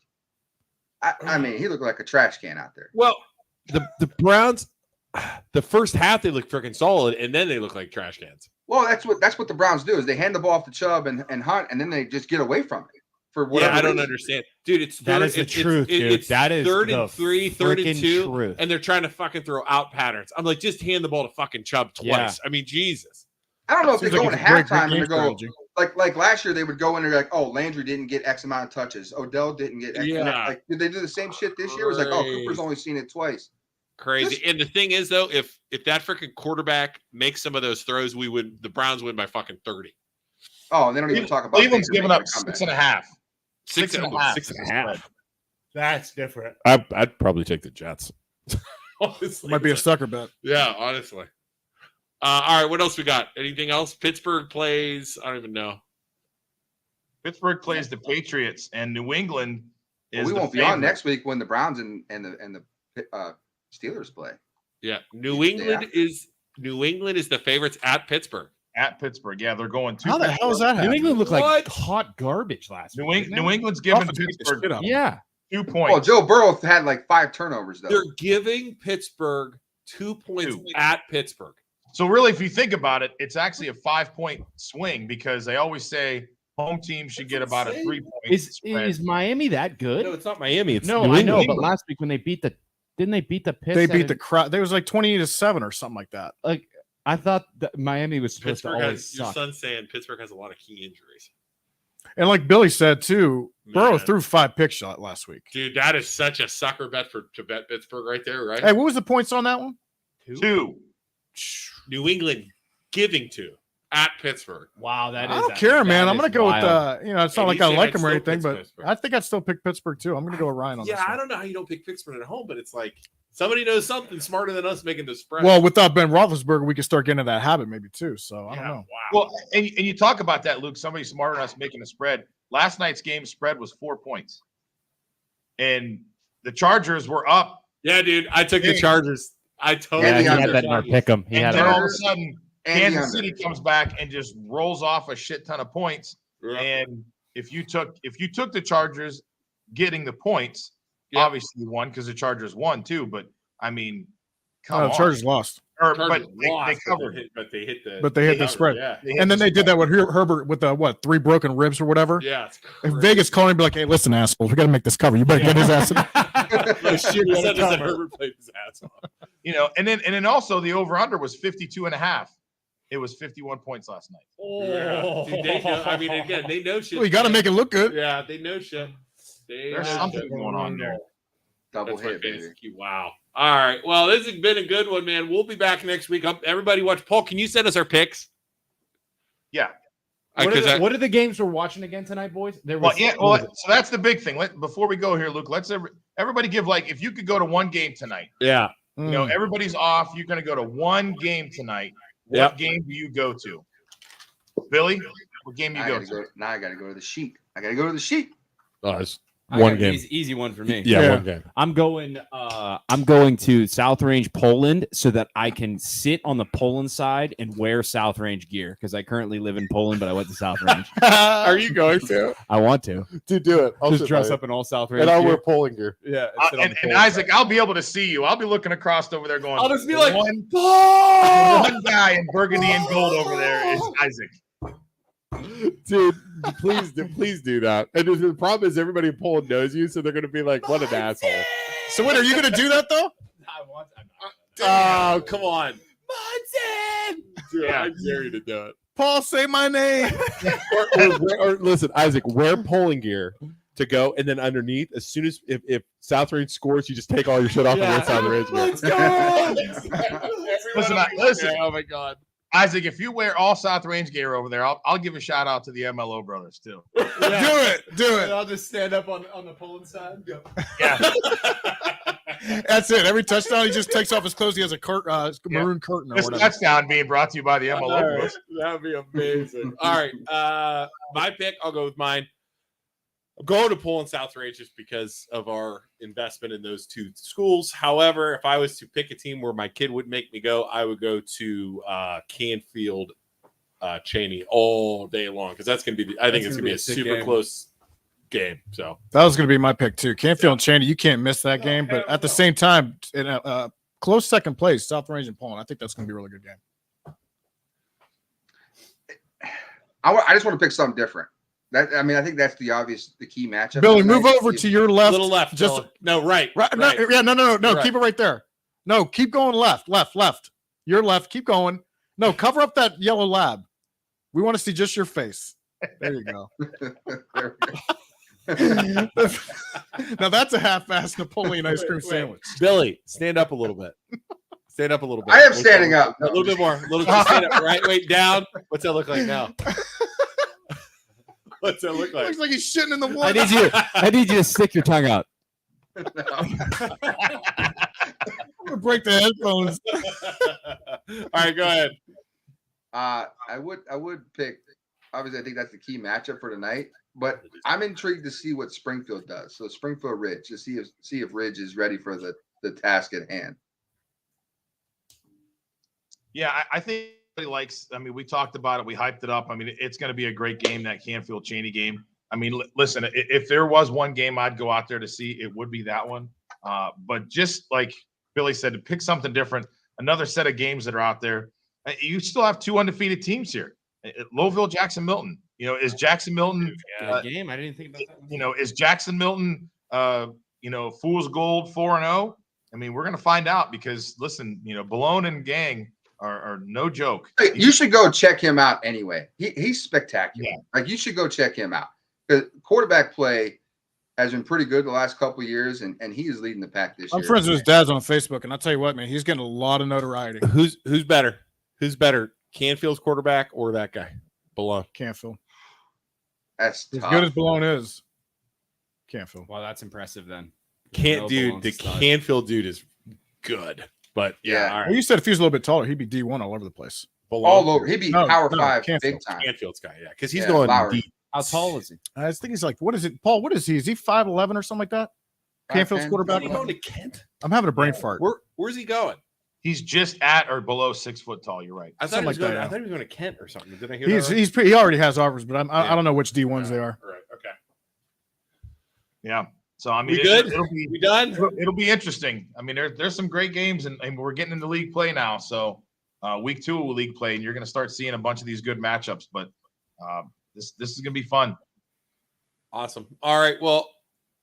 I mean, he looked like a trash can out there. Well, the Browns, the first half they looked freaking solid, and then they look like trash cans. Well, that's what the Browns do is they hand the ball off to Chubb and Hunt, and then they just get away from it for whatever. Yeah, I don't reason. understand, dude. It's That is the truth, dude. It's That is 3rd the and 3, 3rd and freaking 2, truth. and they're trying to fucking throw out patterns. I'm like, just hand the ball to fucking Chubb twice. Yeah. I mean, Jesus. I don't know if Seems they go like in it's a great halftime and game they go strategy. like last year they would go in and like, oh, Landry didn't get X amount of touches, Odell didn't get X. Yeah. Like, did they do the same shit this year? It was like, oh, Cooper's only seen it twice. Crazy. And the thing is, though, if that freaking quarterback makes some of those throws, the Browns win by fucking 30. Oh, and they don't even talk about Cleveland's Baker giving making up a comeback. 6.5. 6.5. That's different. I'd probably take the Jets. Honestly, Might be a sucker bet. Yeah, honestly. All right, what else we got? Anything else? Pittsburgh plays. I don't even know. Pittsburgh plays the Patriots, and New England is. We the won't be on favorite. next week when the Browns and the Steelers play. Yeah, New England is the favorites at Pittsburgh. At Pittsburgh, yeah, they're going to. How the hell is that New happening? England looked What? like hot garbage last New, week. New England's giving Offense beat the Pittsburgh shit out of them. Yeah. 2 Well, points. Joe Burrow had like 5 turnovers though. They're giving Pittsburgh 2 points at Pittsburgh. So really, if you think about it, it's actually a 5-point swing because they always say home team should get about a 3-point spread. Is Miami that good? No, it's not Miami. It's No, New I know, England. but last week when they beat didn't they beat the Pits? They at beat a- the crowd. There was like 20-7 or something like that. like I thought that Miami was supposed Pittsburgh to always has your suck. son's saying Pittsburgh has a lot of key injuries. And like Billy said too, Burrow Man. threw 5 pick shot last week. Dude, that is such a sucker bet to bet Pittsburgh right there, right? Hey, what was the points on that one? 2. New England giving 2 at Pittsburgh. Wow, that is. I don't care, man. I'm gonna go with wild. it's not And like you I say like I'd him or still anything, pick but Pittsburgh. I think I'd still pick Pittsburgh too. I'm gonna go with Ryan on Yeah, this one. I don't know how you don't pick Pittsburgh at home, but it's like somebody knows something smarter than us making the spread. Well, without Ben Roethlisberger, we could start getting into that habit maybe too. So I don't know. Wow. Well, and you talk about that, Luke. Somebody smarter than us making a spread. Last night's game spread was 4 points, and the Chargers were up. Yeah, dude, I took the Chargers. I totally And Yeah, he the had under. that in our pick 'em. He And had then it. all of a sudden, And the Kansas under. City comes back and just rolls off a shit ton of points. Yeah. And if you took the Chargers getting the points, Yeah. obviously you won because the Chargers won too. But I mean, come on, The Chargers lost, Or, Chargers but they lost, covered. but they hit the. but they hit the covered, spread. Yeah, They hit And then the they did spread. that with Herbert with the 3 broken ribs or whatever. yeah. It's If crazy. Vegas calling and be like, "Hey, listen, assholes, we got to make this cover. You better get his ass." No shit, he said that Herbert played his ass off. And then also the over under was 52.5. It was 51 points last night. Oh, dude, they know. I mean, again, they know shit. Well, you got to make it look good. Yeah, they know shit. There's something going on there. Double That's my hit, baby. fantasy. Wow. All right. Well, this has been a good one, man. We'll be back next week. Everybody watch. Paul, can you send us our picks? Yeah. What are the games we're watching again tonight, boys? So that's the big thing. Before we go here, Luke, let's everybody give, like, if you could go to one game tonight. Yeah. You know, everybody's off. You're going to go to one game tonight. What game do you go to? Billy, what game do you go to? Now I got to go to the sheet. I got to go to the sheet. Oh, it's one game. Easy one for me. Yeah, one game. I'm going to South Range, Poland, so that I can sit on the Poland side and wear South Range gear because I currently live in Poland, but I went to South Range. Are you going to? I want to. Dude, do it. Just dress up in all South Range and I'll gear. wear Poland gear. Yeah. And Isaac, I'll be able to see you. I'll be looking across over there going, I'll just be like, one guy in burgundy and gold over there is Isaac. Dude, please do that. And the problem is everybody in Poland knows you, so they're going to be like, what an asshole. So wait, are you going to do that though? Oh, come on. Dude, Yeah. I dare you to do it. Paul, say my name. or listen, Isaac, wear polling gear to go, and then underneath, as soon as if South Range scores, you just take all your shit off and wear South Range gear. Let's go. Listen. Oh my God. Isaac, if you wear all South Range gear over there, I'll give a shout out to the MLO brothers too. Do it. I'll just stand up on the Poland side. Yeah. That's it. Every touchdown, he just takes off his clothes. He has a maroon curtain or This whatever. touchdown being brought to you by the MLO brothers. That would be amazing. All right. My pick, I'll go with mine. I'm going to Poland South Range just because of our investment in those two schools. However, if I was to pick a team where my kid would make me go, I would go to Canfield Cheney all day long because that's going to be I think it's going to be a super close game. So That was going to be my pick too. Canfield and Cheney, you can't miss that game. But at the same time, in a close second place, South Range and Poland. I think that's going to be a really good game. I just want to pick something different. I think that's the key matchup. Billy, move over to your left. little left. Just Dylan. No, right. right. No, yeah, no. Right. Keep it right there. No, keep going left. Your left. Keep going. No, cover up that yellow lab. We want to see just your face. There you go. There we go. Now that's a half-assed Napoleon ice cream sandwich. Billy, stand up a little bit. Stand up a little bit. I am standing up. A little bit more. A little bit. Stand up. Right. Wait. Down. What's that look like now? What's that look like? Looks like he's shitting in the I water. need you to stick your tongue out. I'm gonna break the headphones. All right, go ahead. I would pick. Obviously, I think that's the key matchup for tonight. But I'm intrigued to see what Springfield does. So Springfield Ridge to see if Ridge is ready for the task at hand. Yeah, I think he likes. I mean, we talked about it. We hyped it up. I mean, it's going to be a great game, that Canfield Cheney game. I mean, listen, if there was one game I'd go out there to see, it would be that one. But just like Billy said, to pick something different, another set of games that are out there. You still have two undefeated teams here. Lowville, Jackson Milton. You know, is Jackson Milton game? I didn't think about that. You know, is Jackson Milton fool's gold 4-0? I mean, we're gonna find out because listen, Balone and gang are no joke. You should go check him out anyway. He's spectacular. Yeah. Like, you should go check him out. The quarterback play has been pretty good the last couple of years, and he is leading the pack this year. I'm friends with his dad's on Facebook, and I'll tell you what, man, he's getting a lot of notoriety. Who's better? Who's better, Canfield's quarterback or that guy, Balone? Canfield. That's as tough. good as Balone is. Canfield. Well, that's impressive then. The Canfield dude is good, but yeah. All right. Well, you said if he was a little bit taller, he'd be D1 all over the place. Balone. All over. He'd be Power 5 big time. Canfield's guy, yeah, because he's going Lowry. deep. How tall is he? I think he's like, what is it, Paul? What is he? Is he 5'11" or something like that? Canfield's 5'10". quarterback. Is he going to Kent? I'm having a brain fart. Where's he going? He's just at or below 6 foot tall. You're right. I thought, Something I like thought he was going to Kent or something. Did I hear He's that right? he's pretty, he already has offers, but I don't know which D1s they are. Right. Okay. Yeah. So I mean, We good? We done? It'll be interesting. I mean, there's some great games, and we're getting into league play now. So week 2 of league play, and you're going to start seeing a bunch of these good matchups. But this is going to be fun. Awesome. All right. Well,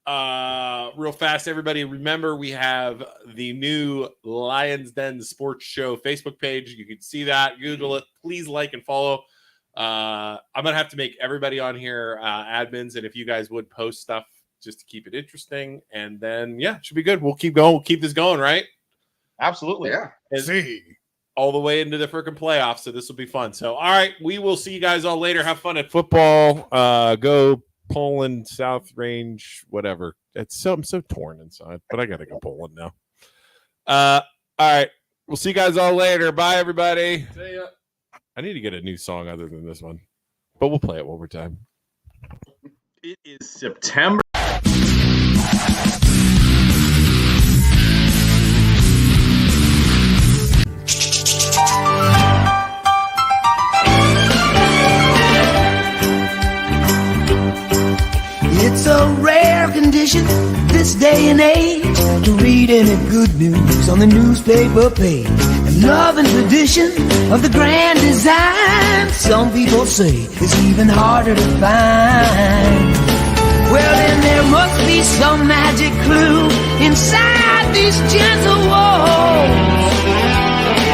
Real fast, everybody, remember we have the new Lions Den Sports Show Facebook page. You can see that. Google it. Please like and follow. I'm going to have to make everybody on here admins, and if you guys would post stuff just to keep it interesting, and then, yeah, it should be good. We'll keep going. We'll keep this going, right? Absolutely. Yeah. See. All the way into the freaking playoffs, so this will be fun. So, all right, we will see you guys all later. Have fun at football. Go Poland, South Range, whatever. I'm so torn inside, but I gotta go Poland now. All right, we'll see you guys all later. Bye, everybody. See ya. I need to get a new song other than this one, but we'll play it one more time. It is September. It's a rare condition this day and age to read any good news on the newspaper page. And love and tradition of the grand design, some people say it's even harder to find. Well, then there must be some magic clue inside these gentle walls.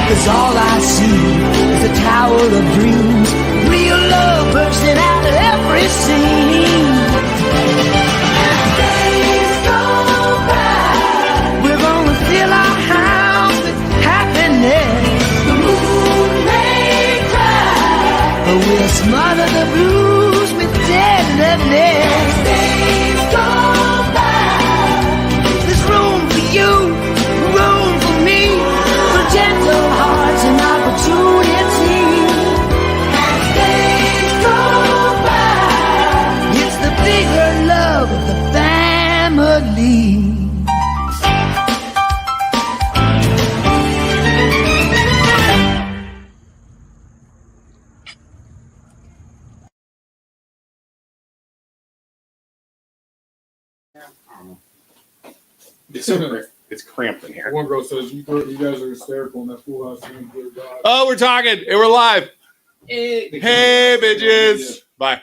'Cause all I see is a tower of dreams, real love bursting out of every scene. We're gonna fill our house with happiness. The moon may cry, but we'll smother the blues with tenderness. Days go by. There's room for you, room for me, for gentle hearts and opportunity. As days go by, it's the bigger love of the family. It's cramped in here. One girl says you guys are hysterical in that Full House. Oh, we're talking and we're live. Hey, bitches. Bye.